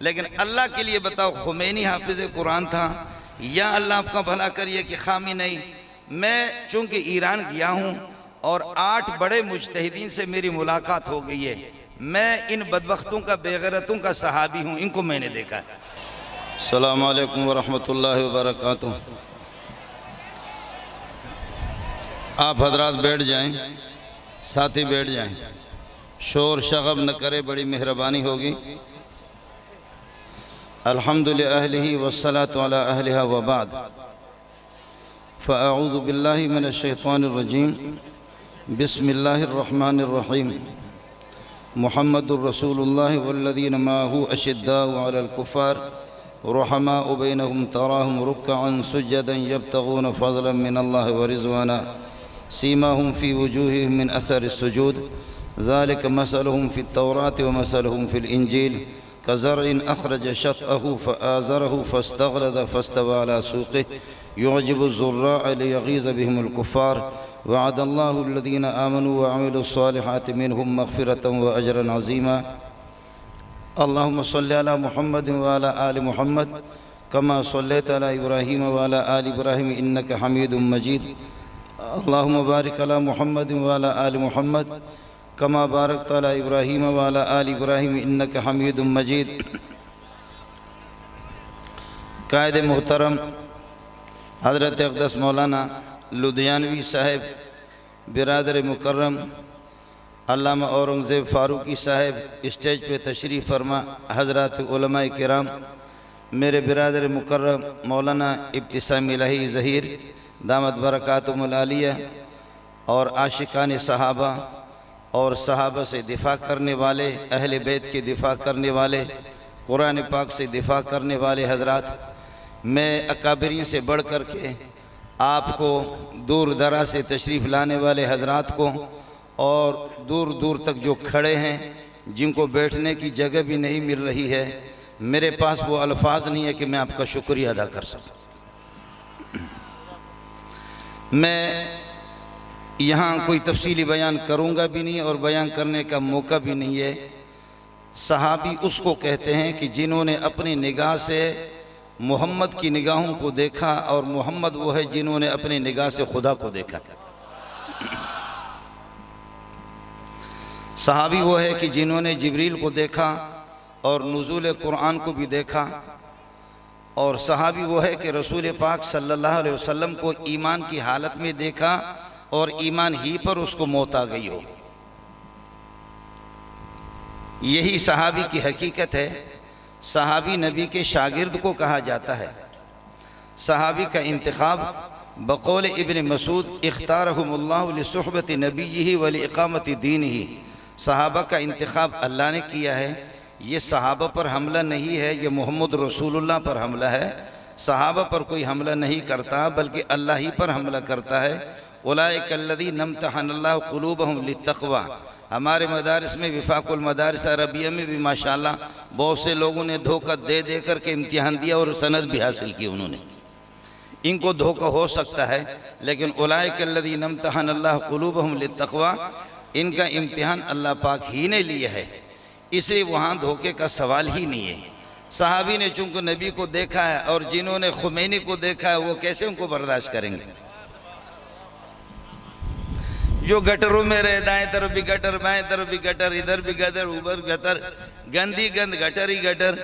لیکن اللہ کے لیے بتاؤ خمینی حافظ قرآن تھا یا اللہ آپ کا بھلا کریے کہ خامی نہیں؟ میں چونکہ ایران گیا ہوں اور 8 بڑے مجتہدین سے میری ملاقات ہو گئی ہے، میں ان بدبختوں کا بے غیرتوں کا صحابی ہوں، ان کو میں نے دیکھا ہے۔ السلام علیکم ورحمۃ اللہ وبرکاتہ۔ آپ حضرات بیٹھ جائیں، ساتھی بیٹھ جائیں، شور شغب نہ کرے، بڑی مہربانی ہوگی۔ الحمد للہ والصلاة علی اہلہا وبعد، فاعوذ باللہ من الشیطان الرجیم، بسم اللہ الرحمن الرحیم۔ محمد الرسول اللہ والذین معہ اشداء علی الکفار رحماء بینہم تراہم رکعا سجدا یبتغون فضلا من اللہ ورضوانا سیماہم فی وجوہہم من اثر السجود ذالک مثلہم فی التوراة ومثلہم فی الانجیل كزرع أخرج شطأه فآزره فاستغلظ فاستوى على سوقه يعجب الزراع ليغيظ بهم الكفار وعد الله الذين آمنوا وعملوا الصالحات منهم مغفرة وأجرا عظيما اللهم صل على محمد وعلى آل محمد كما صليت على إبراهيم وعلى آل إبراهيم إنك حميد مجيد اللهم بارك على محمد وعلى آل محمد كما باركت على إبراهيم وعلى آل إبراهيم إنك حميد مجيد۔ قائد محترم حضرت اقدس مولانا لدھیانوی صاحب، برادر مکرم علامہ اورنگزیب فاروقی صاحب، اسٹیج پہ تشریف فرما، حضرات علماء کرام، میرے برادر مکرم مولانا ابتسامی الہی ظہیر دامت برکاتہم العالیہ، اور عاشقان صحابہ اور صحابہ سے دفاع کرنے والے، اہل بیت کے دفاع کرنے والے، قرآن پاک سے دفاع کرنے والے حضرات، میں اکابرین سے بڑھ کر کے آپ کو، دور دراز سے تشریف لانے والے حضرات کو، اور دور دور تک جو کھڑے ہیں جن کو بیٹھنے کی جگہ بھی نہیں مل رہی ہے، میرے پاس وہ الفاظ نہیں ہے کہ میں آپ کا شکریہ ادا کر سکوں۔ میں یہاں کوئی تفصیلی بیان کروں گا بھی نہیں اور بیان کرنے کا موقع بھی نہیں ہے۔ صحابی اس کو کہتے ہیں کہ جنہوں نے اپنی نگاہ سے محمد کی نگاہوں کو دیکھا، اور محمد وہ ہے جنہوں نے اپنی نگاہ سے خدا کو دیکھا۔ صحابی وہ ہے کہ جنہوں نے جبریل کو دیکھا اور نزول قرآن کو بھی دیکھا، اور صحابی وہ ہے کہ رسول پاک صلی اللہ علیہ وسلم کو ایمان کی حالت میں دیکھا اور ایمان ہی پر اس کو موت آ گئی ہو۔ یہی صحابی کی حقیقت ہے۔ صحابی نبی کے شاگرد کو کہا جاتا ہے۔ صحابی کا انتخاب بقول ابن مسعود اختارہم اللہ لصحبت نبیہ ولاقامت دینہ، صحابہ کا انتخاب اللہ نے کیا ہے۔ یہ صحابہ پر حملہ نہیں ہے، یہ محمد رسول اللہ پر حملہ ہے۔ صحابہ پر کوئی حملہ نہیں کرتا بلکہ اللہ ہی پر حملہ کرتا ہے۔ اولئک الذین امتحن اللہ قلوبہم للتقوی۔ ہمارے مدارس میں، وفاق المدارس عربیہ میں بھی ماشاءاللہ بہت سے لوگوں نے دھوکہ دے دے کر کے امتحان دیا اور سند بھی حاصل کی انہوں نے۔ ان کو دھوکہ ہو سکتا ہے، لیکن اولئک الذین امتحن اللہ قلوبہم للتقوی، ان کا امتحان اللہ پاک ہی نے لیا ہے، اس لیے وہاں دھوکے کا سوال ہی نہیں ہے۔ صحابی نے چونکہ نبی کو دیکھا ہے، اور جنہوں نے خمینی کو دیکھا ہے وہ کیسے ان کو برداشت کریں گے؟ جو گٹروں میں رہے، دائیں طرف بھی گٹر، بائیں طرف بھی گٹر، ادھر بھی گٹر، اوپر گٹر، گندی گند، گٹر ہی گٹر،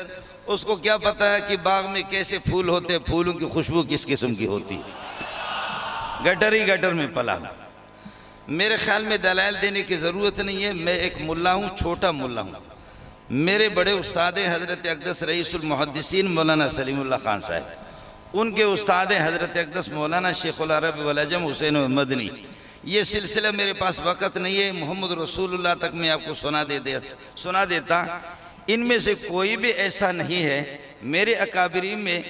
اس کو کیا پتہ ہے کہ باغ میں کیسے پھول ہوتے، پھولوں کی خوشبو کس قسم کی ہوتی ہے؟ گٹر ہی گٹر میں پلا۔ میرے خیال میں دلائل دینے کی ضرورت نہیں ہے۔ میں ایک ملا ہوں، چھوٹا ملا ہوں۔ میرے بڑے استاد حضرت اقدس رئیس المحدثین مولانا سلیم اللہ خان صاحب، ان کے استاد حضرت اقدس مولانا شیخ العرب والعجم حسین مدنی۔ یہ سلسلہ میرے پاس وقت نہیں ہے، محمد رسول اللہ تک میں آپ کو سنا دیتا۔ ان میں سے کوئی بھی ایسا نہیں ہے۔ میرے اکابرین میں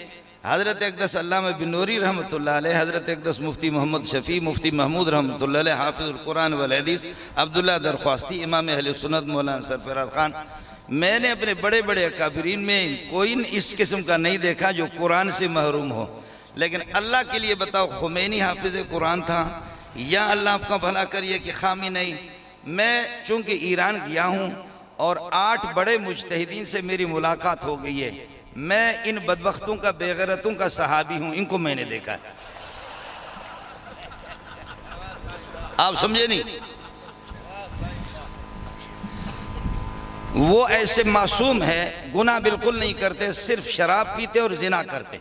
حضرت اقدس علامہ بن نوری رحمۃ اللہ علیہ، حضرت اقدس مفتی محمد شفیع، مفتی محمود رحمۃ اللہ علیہ، حافظ القرآن والحدیث عبداللہ درخواستی، امام اہل سنت مولانا سرفراز خان۔ میں نے اپنے بڑے بڑے اکابرین میں کوئی اس قسم کا نہیں دیکھا جو قرآن سے محروم ہو۔ لیکن اللہ کے لیے بتاؤ خمینی حافظ قرآن تھا یا اللہ آپ کا بھلا کریے کہ خامی نہیں؟ میں چونکہ ایران گیا ہوں اور 8 بڑے مجتہدین سے میری ملاقات ہو گئی ہے. میں ان بدبختوں کا، بے غیرتوں کا صحابی ہوں، ان کو میں نے دیکھا ہے. آپ سمجھے نہیں؟ وہ ایسے معصوم ہے، گناہ بالکل نہیں کرتے، صرف شراب پیتے اور زنا کرتے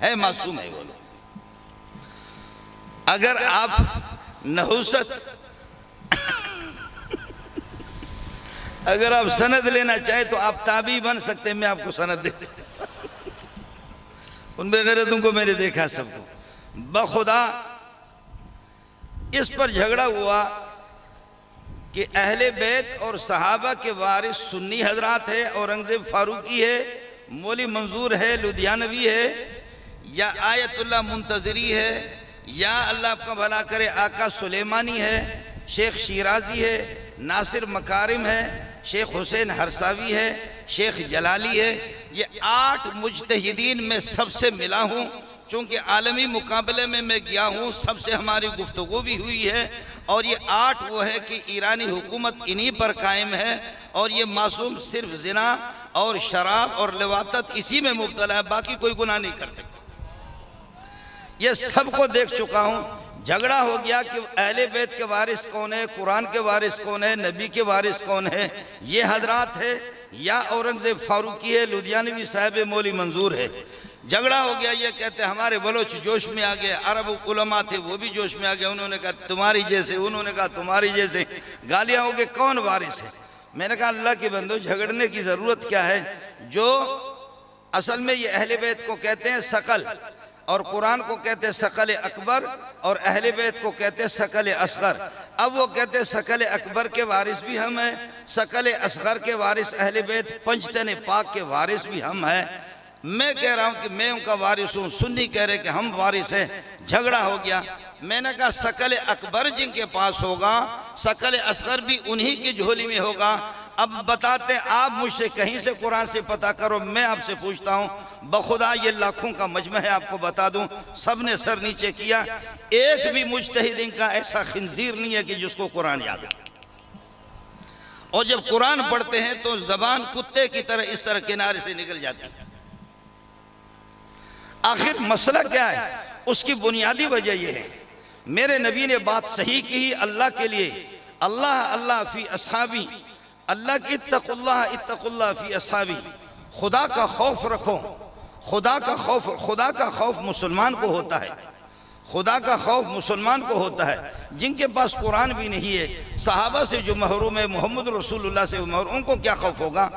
ہے، معصوم ہے وہ لوگ. اگر آپ نحوست اگر آپ سند لینا چاہیں تو آپ تابعی بن سکتے ہیں، میں آپ کو سند دے سکتا. ان بے غیرتوں کو میں نے دیکھا سب کو. بخدا اس پر جھگڑا ہوا کہ اہل بیت اور صحابہ کے وارث سنی حضرات ہے، اورنگزیب فاروقی ہے، مولی منظور ہے، لدھیانوی ہے، یا آیت اللہ منتظری ہے، یا اللہ آپ کا بھلا کرے آقا سلیمانی ہے، شیخ شیرازی ہے، ناصر مکارم ہے، شیخ حسین ہرساوی ہے، شیخ جلالی ہے. یہ 8 مجتہدین میں سب سے ملا ہوں، چونکہ عالمی مقابلے میں گیا ہوں، سب سے ہماری گفتگو بھی ہوئی ہے. اور یہ 8 وہ ہے کہ ایرانی حکومت انہی پر قائم ہے، اور یہ معصوم صرف زنا اور شراب اور لواطت اسی میں مبتلا ہے، باقی کوئی گناہ نہیں کرتے. یہ سب کو دیکھ چکا ہوں. جھگڑا ہو گیا کہ اہل بیت کے وارث کون ہے، قرآن کے وارث کون ہے، نبی کے وارث کون ہے. یہ حضرات ہے یا اورنگزیب فاروقی ہے، لدھیانوی صاحب مولی منظور ہے. جھگڑا ہو گیا. یہ کہتے ہیں ہمارے بلوچ جوش میں آ گئے، عرب علماء تھے وہ بھی جوش میں آ گئے. انہوں نے کہا تمہاری جیسے، انہوں نے کہا تمہاری جیسے. گالیاں ہو گئے، کون وارث ہے؟ میں نے کہا اللہ کی بندو، جھگڑنے کی ضرورت کیا ہے؟ جو اصل میں یہ اہل بیت کو کہتے ہیں ثقل، اور قرآن کو کہتے ہیں ثقل اکبر، اور اہل بیت کو کہتے ہیں ثقل اصغر. اب وہ کہتے ہیں ثقل اکبر کے وارث بھی ہم ہیں، ثقل اصغر کے وارث اہل بیت، پنجتن پاک کے وارث بھی ہم ہیں. میں کہہ رہا ہوں کہ میں ان کا وارث ہوں، سنی کہہ رہے کہ ہم وارث ہیں. جھگڑا ہو گیا. میں نے کہا ثقل اکبر جن کے پاس ہوگا، ثقل اصغر بھی انہی کی جھولی میں ہوگا. اب بتاتے ہیں آپ مجھ سے کہیں سے قرآن سے پتہ کرو، میں آپ سے پوچھتا ہوں. بخدا یہ لاکھوں کا مجمع ہے، آپ کو بتا دوں، سب نے سر نیچے کیا. ایک بھی مجتہد ان کا ایسا خنزیر نہیں ہے کہ جس کو قرآن یاد ہے. اور جب قرآن پڑھتے ہیں تو زبان کتے کی طرح اس طرح کنارے سے نکل جاتی ہے. آخر مسئلہ کیا ہے؟ اس کی بنیادی وجہ یہ ہے، میرے نبی نے بات صحیح کی اللہ کے لیے. اللہ اللہ فی اصحابی، اللہ کی اتقوا اللہ فی اصحابی. خدا کا خوف رکھو. خدا کا خوف مسلمان کو ہوتا ہے. خدا کا خوف مسلمان کو ہوتا ہے. جن کے پاس قرآن بھی نہیں ہے، صحابہ سے جو محروم ہے، محمد رسول اللہ سے محروم، ان کو کیا خوف ہوگا؟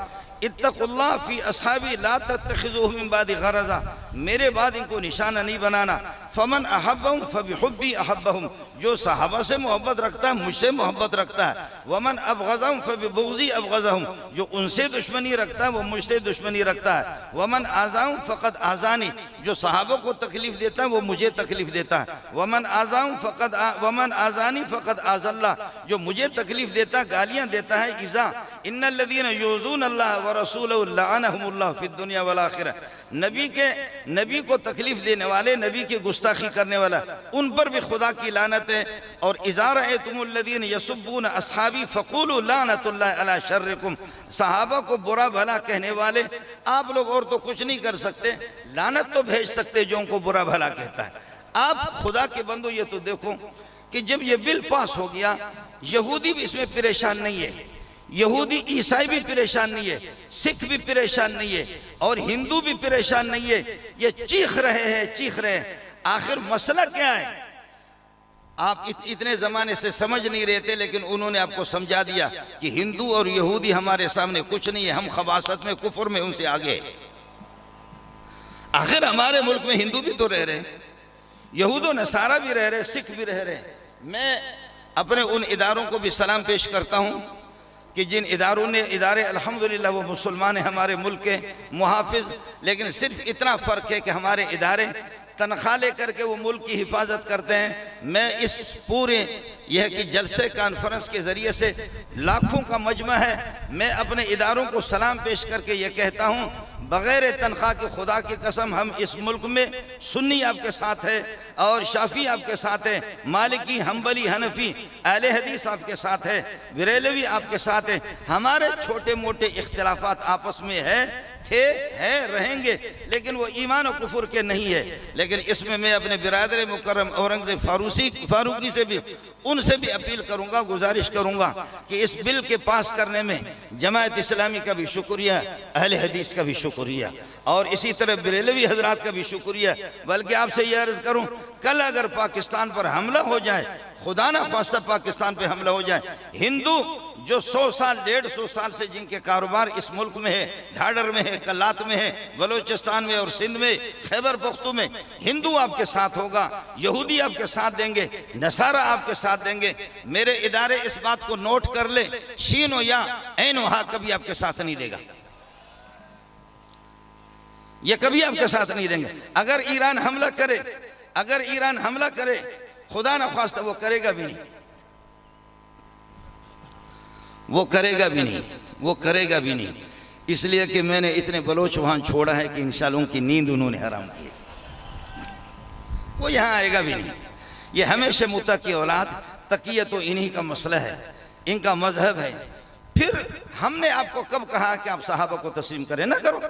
اتقوا اللہ فی اصحابی لا تتخذوہ من بعد غرضا، میرے بعد ان کو نشانہ نہیں بنانا. فمن احبہم فبحبی احبہم، جو صحابہ سے محبت رکھتا ہے مجھ سے محبت رکھتا ہے. ومن ابغضہم فببغضی ابغضہم، جو ان سے دشمنی رکھتا ہے وہ مجھ سے دشمنی رکھتا ہے. ومن آذاہم فقد آذانی، جو صحابہ کو تکلیف دیتا ہے وہ مجھے تکلیف دیتا ہے. ومن آذانی فقد آذى اللہ، جو مجھے تکلیف دیتا ہے، گالیاں دیتا ہے، ایذا. ان الذین یؤذون اللہ ورسولہ لعنہم اللہ فی الدنیا والآخرہ، نبی کو تکلیف دینے والے، نبی کی گستاخی کرنے والا، ان پر بھی خدا کی لعنت ہے. اور اذا رأیتم الذین یسبون اصحابی فقولوا لعنت اللہ علی شرکم، صحابہ کو برا بھلا کہنے والے، آپ لوگ اور تو کچھ نہیں کر سکتے، لعنت تو بھیج سکتے جو ان کو برا بھلا کہتا ہے. آپ خدا کے بندو یہ تو دیکھو کہ جب یہ بل پاس ہو گیا، یہودی بھی اس میں پریشان نہیں ہے، یہودی عیسائی بھی پریشان نہیں ہے، سکھ بھی پریشان نہیں ہے، اور ہندو بھی پریشان نہیں ہے. یہ چیخ رہے ہیں. آخر مسئلہ کیا ہے؟ آپ اتنے زمانے سے سمجھ نہیں رہے تھے، لیکن انہوں نے آپ کو سمجھا دیا کہ ہندو اور یہودی ہمارے سامنے کچھ نہیں ہے، ہم خباثت میں، کفر میں ان سے آگے. آخر ہمارے ملک میں ہندو بھی تو رہ رہے ہیں، یہود و نصارہ بھی رہ رہے، سکھ بھی رہ رہے. میں اپنے ان اداروں کو بھی سلام پیش کرتا ہوں کہ جن ادارے الحمدللہ وہ مسلمان ہیں، ہمارے ملک کے محافظ. لیکن صرف اتنا فرق ہے کہ ہمارے ادارے تنخواہ لے کر کے وہ ملک کی حفاظت کرتے ہیں. میں اس پورے یہ کہ جلسے کانفرنس کے ذریعے سے لاکھوں کا مجمع ہے، میں اپنے اداروں کو سلام پیش کر کے یہ کہتا ہوں بغیر تنخواہ کے خدا کی قسم ہم اس ملک میں سنی آپ کے ساتھ ہے اور شافعی آپ کے ساتھ ہے، مالکی، حنبلی، حنفی، اہل حدیث آپ کے ساتھ ہے، بریلوی آپ کے ساتھ ہے۔ ہمارے چھوٹے موٹے اختلافات آپس میں رہیں گے، لیکن وہ ایمان و کفر کے نہیں ہے۔ لیکن اس میں اپنے برادر مکرم اورنگزیب فاروقی سے بھی ان سے بھی اپیل کروں گا، گزارش کروں گا کہ اس بل کے پاس کرنے میں جماعت اسلامی کا بھی شکریہ، اہل حدیث کا بھی شکریہ، اور اسی طرح بریلوی حضرات کا بھی شکریہ۔ بلکہ آپ سے یہ عرض کروں، کل اگر پاکستان پر حملہ ہو جائے، خدا نہ خواستہ پاکستان پہ حملہ ہو جائے، ہندو جو 100 سال 150 سال سے جن کے کاروبار اس ملک میں ہے، ڈھاڈر میں ہے، کلات میں ہے، بلوچستان میں اور سندھ میں، خیبر پختو میں، ہندو آپ کے ساتھ ہوگا، یہودی آپ کے ساتھ دیں گے، نصارہ آپ کے ساتھ دیں گے۔ میرے ادارے اس بات کو نوٹ کر لیں، شین و یا عین و ہا کبھی آپ کے ساتھ نہیں دے گا، یہ کبھی آپ کے ساتھ نہیں دیں گے۔ اگر ایران حملہ کرے خدا نہ خواستہ وہ کرے گا بھی نہیں، وہ کرے گا بھی نہیں، اس لیے کہ میں نے اتنے بلوچ وہاں چھوڑا ہے کہ انشاءاللہ ان کی نیند انہوں نے حرام کی، وہ یہاں آئے گا بھی نہیں۔ یہ ہمیشہ متقی اولاد، تقیہ تو انہی کا مسئلہ ہے، ان کا مذہب ہے۔ پھر ہم نے آپ کو کب کہا کہ آپ صحابہ کو تسلیم کریں؟ نہ کرو۔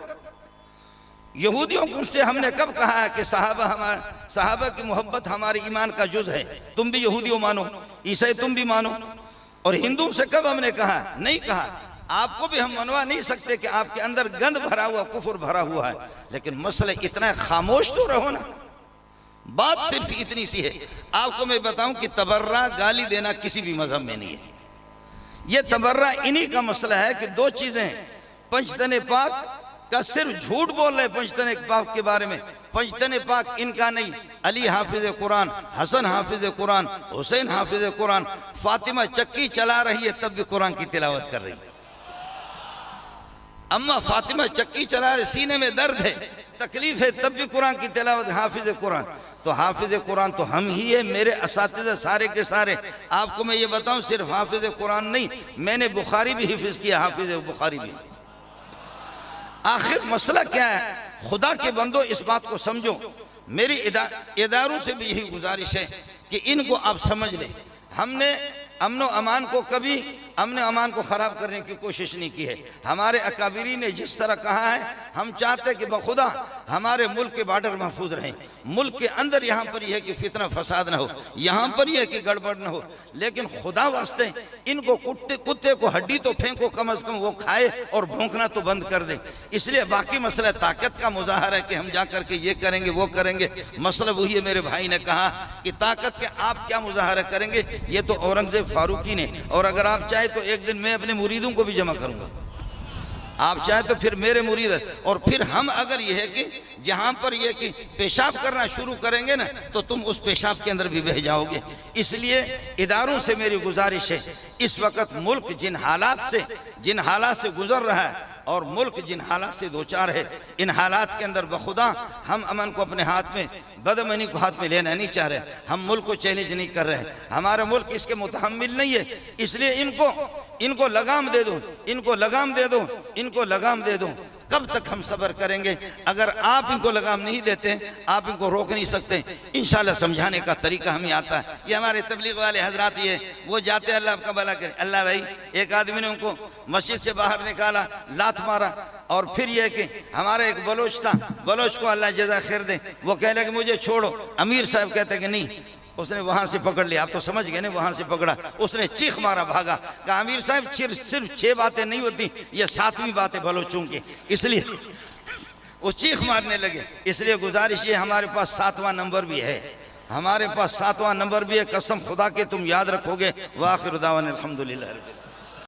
یہودیوں کو سے ہم نے کب کہا کہ صحابہ کی محبت ہماری ایمان کا جز ہے، تم بھی یہودیوں مانو، عیسائی تم بھی مانو؟ اور ہندو سے کب ہم نے کہا؟ نہیں کہا۔ آپ کو بھی ہم منوا نہیں سکتے کہ آپ کے اندر گند بھرا ہوا، کفر بھرا ہوا ہے، لیکن مسئلہ اتنا خاموش تو رہو نا۔ بات صرف اتنی سی ہے۔ آپ کو میں بتاؤں کہ تبرہ گالی دینا کسی بھی مذہب میں نہیں ہے، یہ تبرہ انہی کا مسئلہ ہے کہ دو چیزیں ہیں۔ پنجتن پاک کا صرف جھوٹ بول رہے پنجتن پاک کے بارے میں، پنجتن پاک ان کا نہیں۔ علی حافظ قرآن، حسن حافظ قرآن، حسین حافظ قرآن، فاطمہ چکی چلا رہی ہے تب بھی قرآن کی تلاوت کر رہی ہے۔ اما فاطمہ چکی چلا رہے، سینے میں درد ہے، تکلیف ہے، تب بھی قرآن کی تلاوت، حافظ قرآن۔ تو حافظ قرآن تو ہم ہی ہے، میرے اساتذہ سارے کے سارے۔ آپ کو میں یہ بتاؤں، صرف حافظ قرآن نہیں، میں نے بخاری بھی حفظ کیا، حافظ بخاری بھی۔ آخر مسئلہ کیا ہے؟ خدا کے بندو اس بات کو سمجھو۔ میری اداروں سے بھی یہی گزارش ہے کہ ان کو آپ سمجھ لیں۔ ہم نے امن و امان کو خراب کرنے کی کوشش نہیں کی ہے۔ ہمارے اکابرین نے جس طرح کہا ہے، ہم چاہتے ہیں کہ بخدا ہمارے ملک کے بارڈر محفوظ رہیں، ملک کے اندر یہاں پر یہ ہے کہ فتنہ فساد نہ ہو، یہاں پر یہ ہے کہ گڑبڑ نہ ہو، لیکن خدا واسطے ان کو کتے کو ہڈی تو پھینکو، کم از کم وہ کھائے اور بھونکنا تو بند کر دیں۔ اس لیے باقی مسئلہ طاقت کا مظاہرہ ہے کہ ہم جا کر کے یہ کریں گے وہ کریں گے، مسئلہ وہی ہے۔ میرے بھائی نے کہا کہ طاقت کے آپ کیا مظاہرہ کریں گے، یہ تو اورنگزیب فاروقی نے، اور اگر آپ چاہے تو ایک دن میں اپنے مریدوں کو بھی جمع کروں گا، آپ چاہیں تو پھر میرے مرید، اور پھر ہم اگر یہ ہے کہ جہاں پر یہ کہ پیشاب کرنا شروع کریں گے نا تو تم اس پیشاب کے اندر بھی بہہ جاؤ گے۔ اس لیے اداروں سے میری گزارش ہے، اس وقت ملک جن حالات سے گزر رہا ہے اور ملک جن حالات سے دوچار ہے، ان حالات کے اندر بخدا ہم امن کو اپنے ہاتھ میں، بدامنی کو ہاتھ میں لینا نہیں چاہ رہے، ہم ملک کو چیلنج نہیں کر رہے، ہمارا ملک اس کے متحمل نہیں ہے۔ اس لیے ان کو لگام دے دو۔ کب تک ہم صبر کریں گے؟ اگر آپ ان کو لگام نہیں دیتے، آپ ان کو روک نہیں سکتے۔ انشاءاللہ سمجھانے کا طریقہ ہمیں آتا ہے۔ یہ ہمارے تبلیغ والے حضرات یہ وہ جاتے ہیں، اللہ آپ کا بھلا کرے۔ اللہ بھائی، ایک آدمی نے ان کو مسجد سے باہر نکالا، لات مارا، اور پھر یہ کہ ہمارا ایک بلوچ تھا، بلوچ کو اللہ جزا خیر دے، وہ کہہ لے کہ مجھے چھوڑو۔ امیر صاحب کہتے کہ نہیں، اس نے وہاں سے پکڑ لیا، آپ تو سمجھ گئے نا، وہاں سے پکڑا، اس نے چیخ مارا، بھاگا، کہا امیر صاحب صرف 6 باتیں نہیں ہوتی، یہ 7ویں باتیں بلوچوں کی، اس لیے وہ چیخ مارنے لگے۔ اس لیے گزارش یہ، ہمارے پاس 7واں نمبر بھی ہے، قسم خدا کے تم یاد رکھو گے۔ وآخر دعوانا الحمدللہ۔